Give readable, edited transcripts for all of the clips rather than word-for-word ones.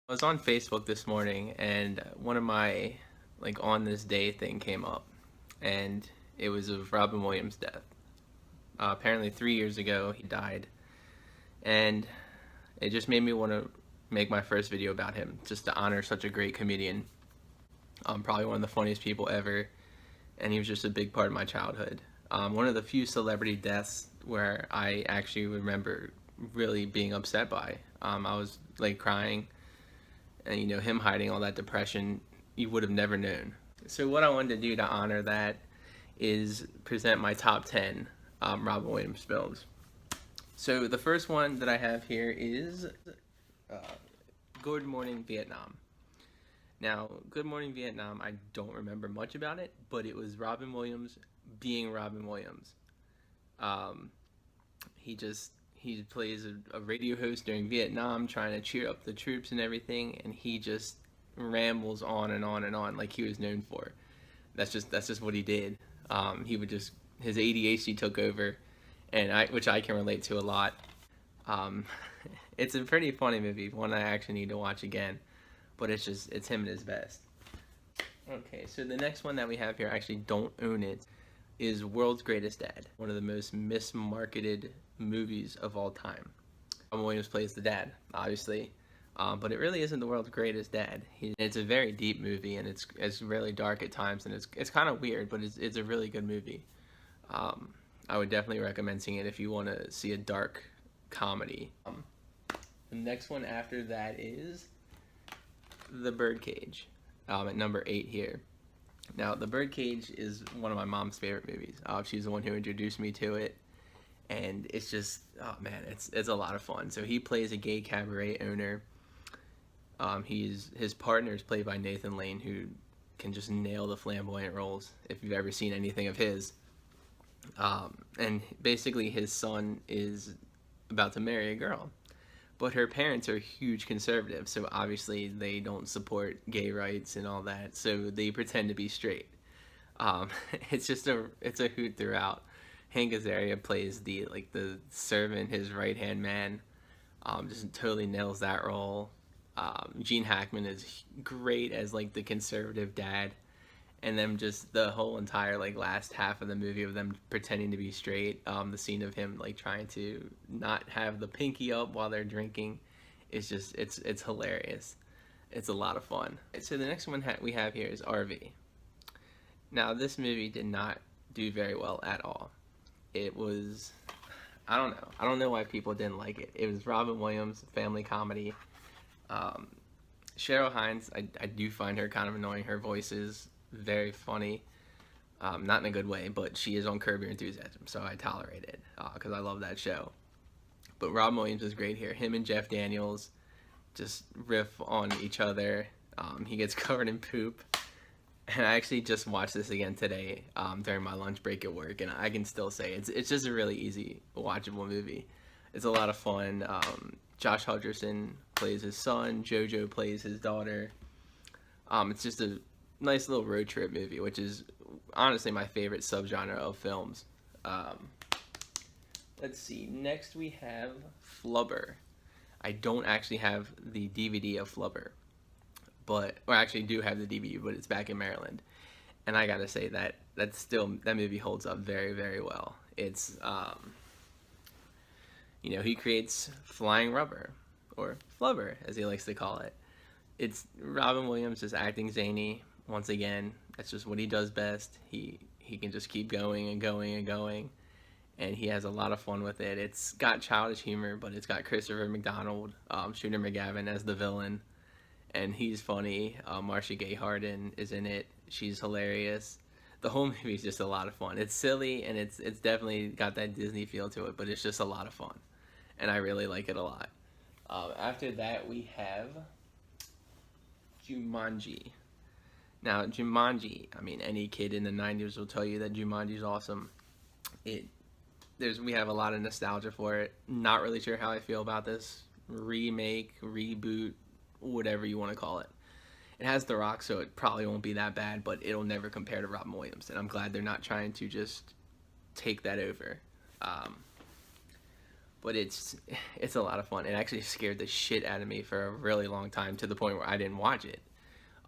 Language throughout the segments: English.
I was on Facebook this morning and one of my on this day thing came up, and it was of Robin Williams' death. Apparently 3 years ago he died, and it just made me want to make my first video about him just to honor such a great comedian. Probably one of the funniest people ever, and he was just a big part of my childhood. One of the few celebrity deaths where I actually remember really being upset by. I was crying, and him hiding all that depression, you would have never known. So what I wanted to do to honor that is present my top 10 Robin Williams films. So the first one that I have here is uh, Good Morning Vietnam. Now, Good Morning Vietnam, I don't remember much about it, but it was Robin Williams being Robin Williams. Um, he plays a radio host during Vietnam, trying to cheer up the troops and everything, and he just rambles on and on and on like he was known for. That's just what he did. He would just his ADHD took over, and which I can relate to a lot. Um, it's a pretty funny movie, one I actually need to watch again, but it's him at his best. Okay, so the next one that we have here, I actually don't own it, is World's Greatest Dad, one of the most mismarketed movies of all time. Robin Williams plays the dad, obviously, but it really isn't the world's greatest dad. It's a very deep movie, and it's really dark at times, and it's kind of weird, but it's a really good movie. I would definitely recommend seeing it if you want to see a dark comedy. The next one after that is The Birdcage, at number 8 here. Now, The Birdcage is one of my mom's favorite movies. She's the one who introduced me to it, and it's just, oh man, it's a lot of fun. So he plays a gay cabaret owner. His partner is played by Nathan Lane, who can just nail the flamboyant roles if you've ever seen anything of his. And basically his son is about to marry a girl, but her parents are huge conservatives, so obviously they don't support gay rights and all that, so they pretend to be straight. It's a hoot throughout. Hank Azaria plays the servant, his right hand man. Just totally nails that role. Gene Hackman is great as the conservative dad, and then just the whole entire last half of the movie of them pretending to be straight. The scene of him trying to not have the pinky up while they're drinking is just it's hilarious. It's a lot of fun. So the next one we have here is RV. Now, this movie did not do very well at all. It was, I don't know why people didn't like it. It was Robin Williams, family comedy. Cheryl Hines, I do find her kind of annoying. Her voice is very funny, not in a good way, but she is on Curb Your Enthusiasm, so I tolerate it because I love that show. But Robin Williams is great here. Him and Jeff Daniels just riff on each other. He gets covered in poop, and I actually just watched this again today during my lunch break at work, and I can still say it's just a really easy, watchable movie. It's a lot of fun. Josh Hutcherson plays his son. JoJo plays his daughter. It's just a nice little road trip movie, which is honestly my favorite subgenre of films. Let's see. Next we have Flubber. I don't actually have the DVD of Flubber, or I actually do have the DVD, but it's back in Maryland. And I gotta say that that movie holds up very, very well. It's he creates flying rubber, or Flubber as he likes to call it. It's Robin Williams just acting zany once again. That's just what he does best. He can just keep going and going and going, and he has a lot of fun with it. It's got childish humor, but it's got Christopher McDonald, Shooter McGavin as the villain, and he's funny. Marcia Gay Harden is in it. She's hilarious. The whole movie is just a lot of fun. It's silly, and it's definitely got that Disney feel to it, but it's just a lot of fun, and I really like it a lot. After that, we have Jumanji. Now, Jumanji, I mean, any kid in the 90s will tell you that Jumanji is awesome. We have a lot of nostalgia for it. Not really sure how I feel about this remake, reboot, whatever you want to call it. It has The Rock, so it probably won't be that bad, but it'll never compare to Robin Williams, and I'm glad they're not trying to just take that over. but it's a lot of fun. It actually scared the shit out of me for a really long time, to the point where I didn't watch it.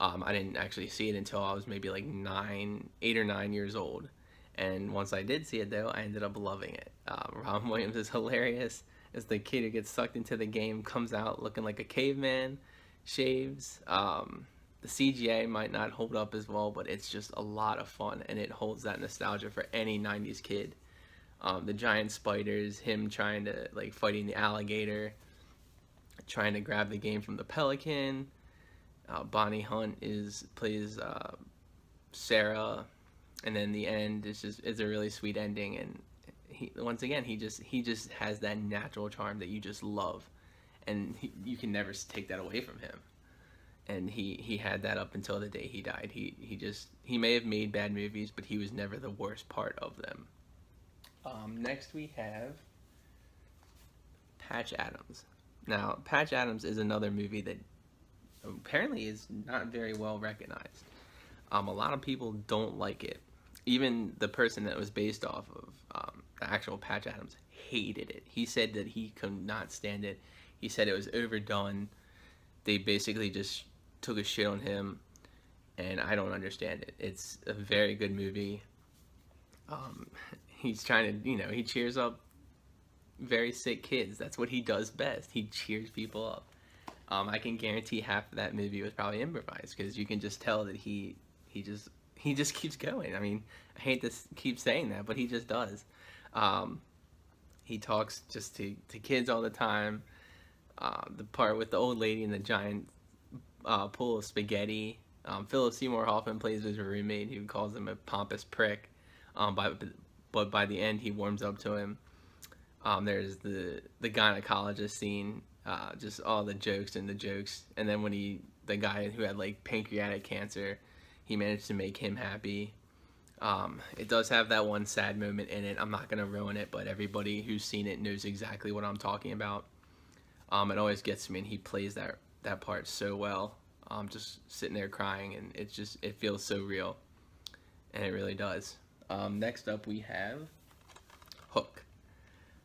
I didn't actually see it until I was maybe like 8 or 9 years old. And once I did see it, though, I ended up loving it. Robin Williams is hilarious. As the kid who gets sucked into the game comes out looking like a caveman, shaves. The CGI might not hold up as well, but it's just a lot of fun, and it holds that nostalgia for any 90s kid. The giant spiders, him trying to, like, fighting the alligator, trying to grab the game from the pelican. Bonnie Hunt plays Sarah, and then the end is a really sweet ending. And once again, he just has that natural charm that you just love, and you can never take that away from him. And he had that up until the day he died. He may have made bad movies, but he was never the worst part of them. Next we have Patch Adams. Now, Patch Adams is another movie that apparently is not very well recognized. A lot of people don't like it. Even the person that was based off of the actual Patch Adams hated it. He said that he could not stand it. He said it was overdone. They basically just took a shit on him, and I don't understand it. It's a very good movie. He's trying to, he cheers up very sick kids. That's what he does best. He cheers people up. I can guarantee half of that movie was probably improvised, because you can just tell that he just keeps going. I mean, I hate to keep saying that, but he just does. He talks just to kids all the time. The part with the old lady and the giant pool of spaghetti. Philip Seymour Hoffman plays his roommate, who calls him a pompous prick. But by the end, he warms up to him. There's the gynecologist scene, just all the jokes. And then when the guy who had like pancreatic cancer, he managed to make him happy. It does have that one sad moment in it. I'm not gonna ruin it, but everybody who's seen it knows exactly what I'm talking about. It always gets me, and he plays that part so well. Just sitting there crying, and it feels so real, and it really does. Next up we have Hook.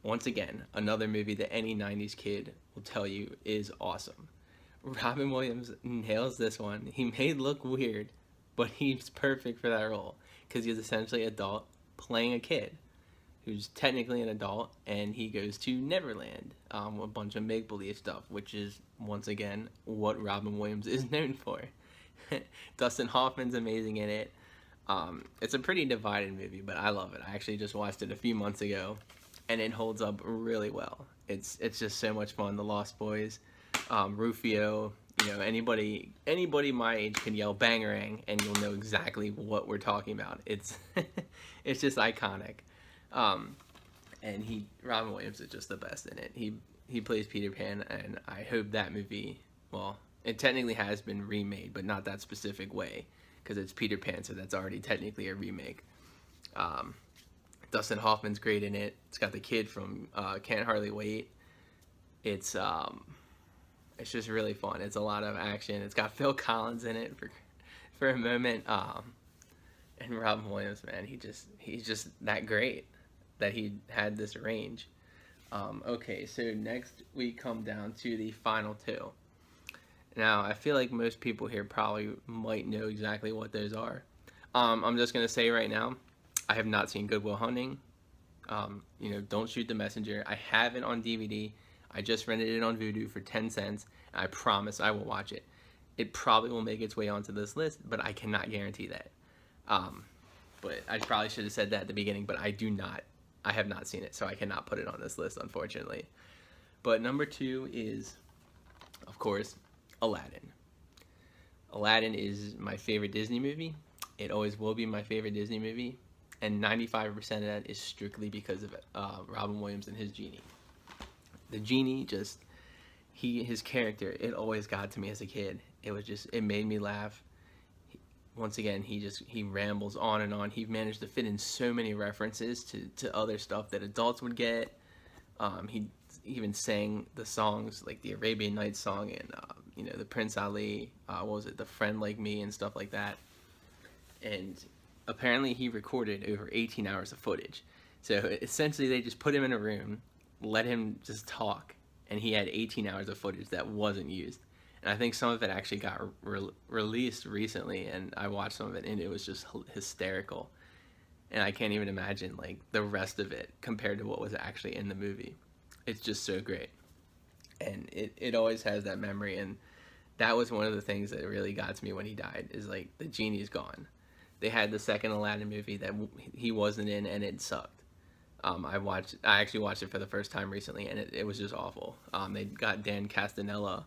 Once again, another movie that any 90s kid will tell you is awesome. Robin Williams nails this one. He may look weird, but he's perfect for that role, because he's essentially an adult playing a kid who's technically an adult, and he goes to Neverland, a bunch of make-believe stuff, which is, once again, what Robin Williams is known for. Dustin Hoffman's amazing in it. It's a pretty divided movie, but I love it. I actually just watched it a few months ago, and it holds up really well. It's just so much fun. The Lost Boys, Rufio, anybody my age can yell Bangarang, and you'll know exactly what we're talking about. It's it's just iconic. And Robin Williams is just the best in it. He plays Peter Pan, and I hope that movie, well, it technically has been remade, but not that specific way, because it's Peter Pan, so that's already technically a remake. Dustin Hoffman's great in it. It's got the kid from Can't Hardly Wait. It's just really fun. It's a lot of action. It's got Phil Collins in it for a moment. And Robin Williams, man, he's just that great that he had this range. Okay, so next we come down to the final two. Now, I feel like most people here probably might know exactly what those are. I'm just going to say right now, I have not seen Good Will Hunting. Don't Shoot the Messenger. I have it on DVD. I just rented it on Vudu for 10 cents, and I promise I will watch it. It probably will make its way onto this list, but I cannot guarantee that. But I probably should have said that at the beginning, but I have not seen it, so I cannot put it on this list, unfortunately. But number 2 is, of course, Aladdin. Aladdin is my favorite Disney movie. It always will be my favorite Disney movie, and 95% of that is strictly because of Robin Williams and his genie. The genie his character, it always got to me as a kid. It made me laugh. Once again, he rambles on and on. He managed to fit in so many references to other stuff that adults would get. He even sang the songs, like the Arabian Nights song and the Prince Ali, what was it, The Friend Like Me and stuff like that. And apparently he recorded over 18 hours of footage. So essentially they just put him in a room, let him just talk, and he had 18 hours of footage that wasn't used. And I think some of it actually got released recently, and I watched some of it, and it was just hysterical. And I can't even imagine like the rest of it compared to what was actually in the movie. It's just so great, and it always has that memory. And that was one of the things that really got to me when he died, is like the genie's gone. They had the second Aladdin movie that he wasn't in, and it sucked. I actually watched it for the first time recently, and it was just awful. They got Dan Castellaneta,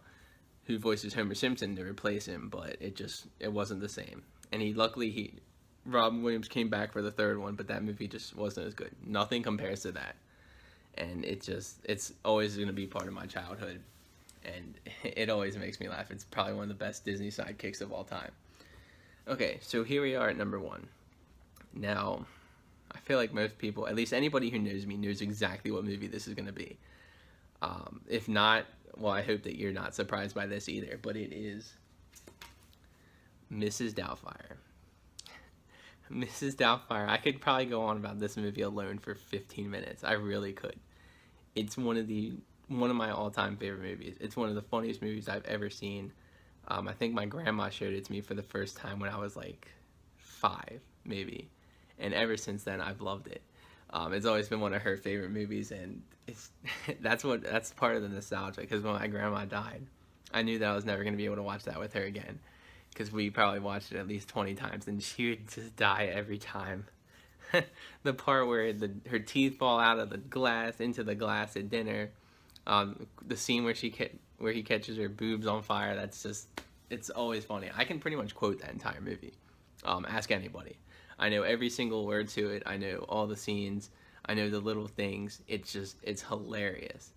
who voices Homer Simpson, to replace him, but it wasn't the same. And Robin Williams came back for the third one, but that movie just wasn't as good. Nothing compares to that. And it's always going to be part of my childhood, and it always makes me laugh. It's probably one of the best Disney sidekicks of all time. Okay, so here we are at number 1. Now, I feel like most people, at least anybody who knows me, knows exactly what movie this is going to be. If not, well, I hope that you're not surprised by this either, but it is Mrs. Doubtfire. Mrs. Doubtfire. I could probably go on about this movie alone for 15 minutes. I really could. It's one of my all-time favorite movies. It's one of the funniest movies I've ever seen. I think my grandma showed it to me for the first time when I was like 5, maybe. And ever since then, I've loved it. It's always been one of her favorite movies, and that's part of the nostalgia, because when my grandma died, I knew that I was never going to be able to watch that with her again, because we probably watched it at least 20 times, and she would just die every time. The part where her teeth fall out of the glass into the glass at dinner, the scene where he catches her boobs on fire, it's always funny. I can pretty much quote that entire movie. Ask anybody. I know every single word to it. I know all the scenes. I know the little things. It's hilarious.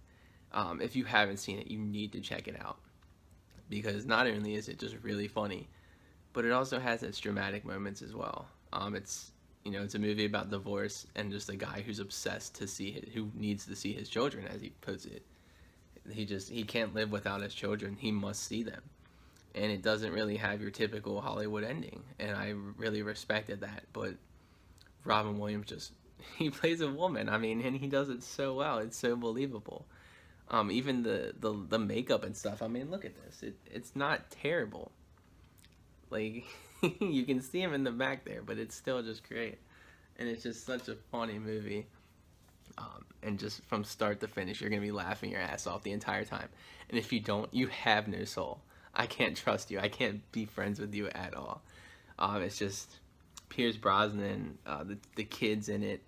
If you haven't seen it, you need to check it out, because not only is it just really funny, but it also has its dramatic moments as well. It's a movie about divorce and just a guy who's obsessed who needs to see his children, as he puts it. He can't live without his children. He must see them. And it doesn't really have your typical Hollywood ending, and I really respected that. But Robin Williams he plays a woman. I mean, and he does it so well. It's so believable. Even the makeup and stuff. I mean, look at this. It's not terrible. Like, you can see him in the back there, but it's still just great. And it's just such a funny movie. And just from start to finish, you're going to be laughing your ass off the entire time. And if you don't, you have no soul. I can't trust you. I can't be friends with you at all. It's just Pierce Brosnan, the kids in it,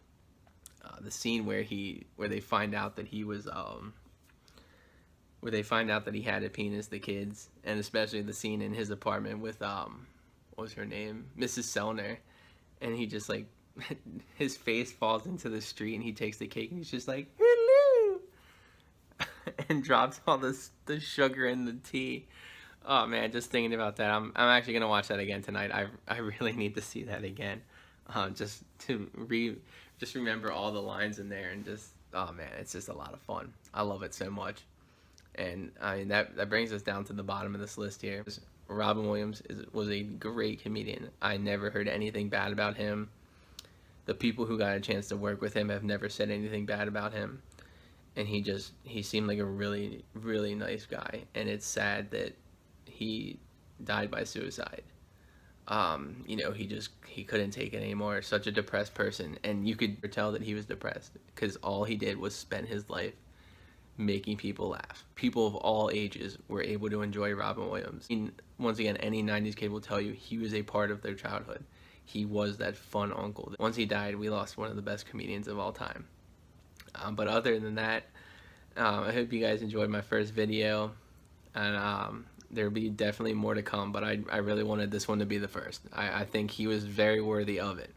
the scene where they find out that he had a penis, the kids, and especially the scene in his apartment with what was her name, Mrs. Sellner, and he just like his face falls into the street, and he takes the cake and he's just like, hello, and drops all the sugar in the tea. Oh man, just thinking about that, I'm actually gonna watch that again tonight. I really need to see that again, just to remember all the lines in there, and oh man, it's just a lot of fun. I love it so much. And I mean, that brings us down to the bottom of this list here. Robin Williams was a great comedian. I never heard anything bad about him. The people who got a chance to work with him have never said anything bad about him. And he seemed like a really, really nice guy. And it's sad that he died by suicide. He couldn't take it anymore. Such a depressed person, and you could tell that he was depressed, because all he did was spend his life making people laugh. People of all ages were able to enjoy Robin Williams. Once again, any 90s kid will tell you he was a part of their childhood. He was that fun uncle. Once he died, we lost one of the best comedians of all time. But other than that, I hope you guys enjoyed my first video, and there'll be definitely more to come, but I really wanted this one to be the first. I think he was very worthy of it.